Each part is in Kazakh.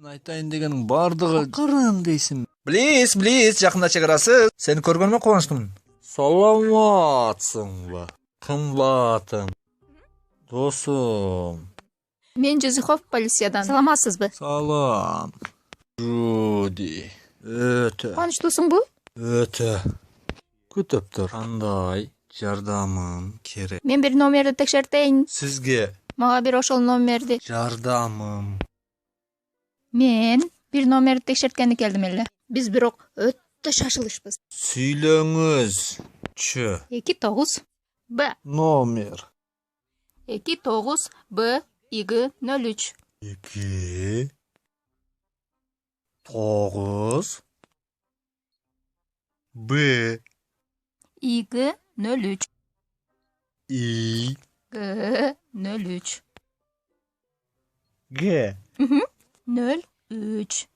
Айтайын дегенің бардығы қырын дейсің. Білейсіз, жақында чекарасыз. Сені көргеніме қуаныштымын. Саламатсың ба, қымбатым, досым. Мен Жүзіхов полициядан. Саламатсыз ба? Салам. Руди. Өте. Қуаныштысың бұл? Өте. Күтіп тұр. Қандай жардамым керек? Мен бір номерді текшертейін. Сізге. Маға бір ошол номерді. Жардамым. Мен бір номерді текшерткені келдім әлі. Біз бирок өтті шашылышпыз. Сүйлөңүз. 29 Б. Номер. 29 Б. 203. 2 9 Б. 203. И. Г. 03. Г. 03.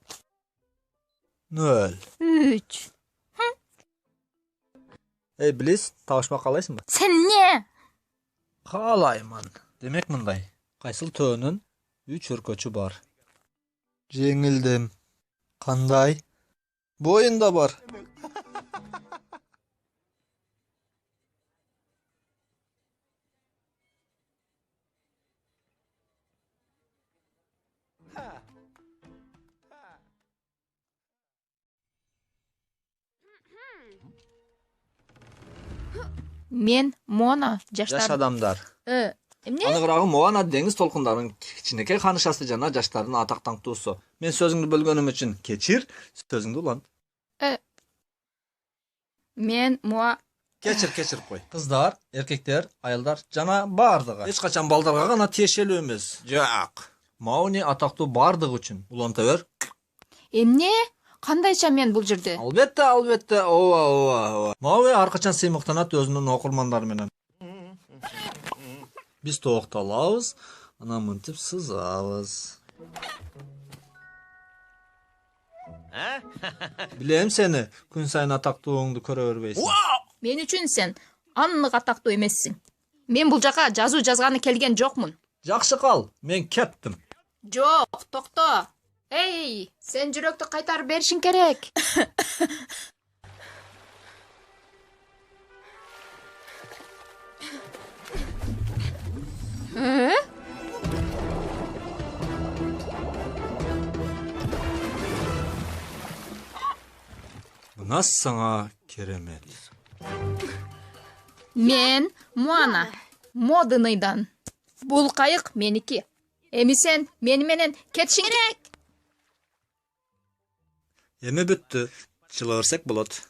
03. Эй, білесіз, тауышма қалайсың ба? Сен не? Қалайман. Демек мындай. Қайсыл төөнүн 3 өркөчү бар. Жеңілдім. Қандай? Бойында бар. Мен Мона Жаш жаштар. адамдар. Эмне? Анығырағы Моана деңіз толқындарының кичинекей қанышасы жана жаштардын атак таңтуусу. Мен сөзүңдү бөлгөнүм үчүн кечир, сөзүңдү улан. Мен Моа. Кечир кой. Кыздар, эркектер, аялдар жана бардыгы. Эч качан балдарга гана тиешелүү эмес. Жок. Мауни атактуу бардыгы үчүн. Уланта бер. Эмне? Кандайча мен бул жерде? Албетте. Ооба. Мауи ар качан сыймыктанат өзүнүн окурмандары менен. Биз токтолобуз, анан мынтип сызабыз. Билем сени, күн сайын атактууңду көрө бербейсиң. Мен үчүн сен аннык атактуу эмессиң. Мен бул жака жазуу жазганы келген жокмун. Жакшы кал, мен кеттим. Жок, токто. Эй, сен жүрөктү кайтарып беришиң керек. Мына саңа керемет. Мен Моана, Модыныйдан. Бул кайык меники. Эми сен мени менен кетишиң керек. Эми бүттү. Чыла берсек болот.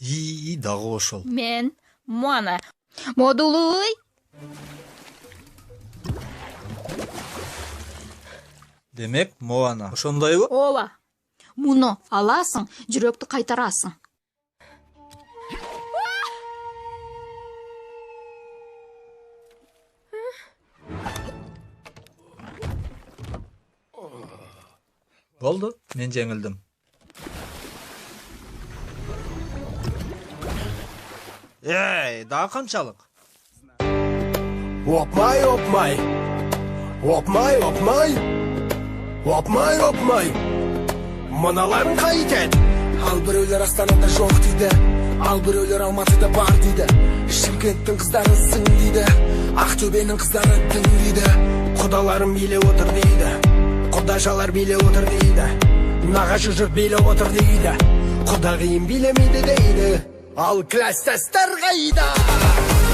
Дагы ошол. Мен Моана. Модулуй. Демек, Моана. Ошондойбу? Ооба. Муну аласың, жүрөктү кайтарасың. Болду, мен жеңилдим. Эй, дагы канчалык? Опмай. Мыналарың кайтет. Ал бирөөлөр Астанада жок дейді. Ал бирөөлөр Алматыда бар дейді. Шымкенттин кыздары сың дейді. Ақтөбенин кыздары тың дейді. Кудаларым билеп отур дейді. Кудашалар билеп отур дейді. Нагашы жұрт билеп отур дейді. Кудагыйым билемейди дейді. Ал класстастар кайда?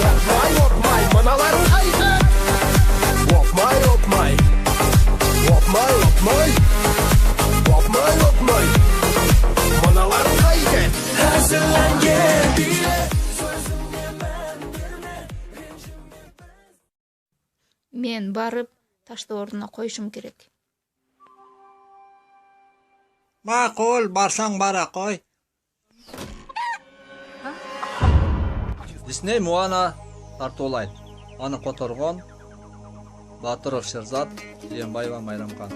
Опмай, мыналарың кайтет. Опмай. Мыналарың кайтет. Әзірленген биле. Мен барып ташты ордуна коюшум керек. Макул, барсаң бара кой. Дисней Моана тартуулайт. Аны которгон Батыров Шерзат, Жээнбаева Майрамкан.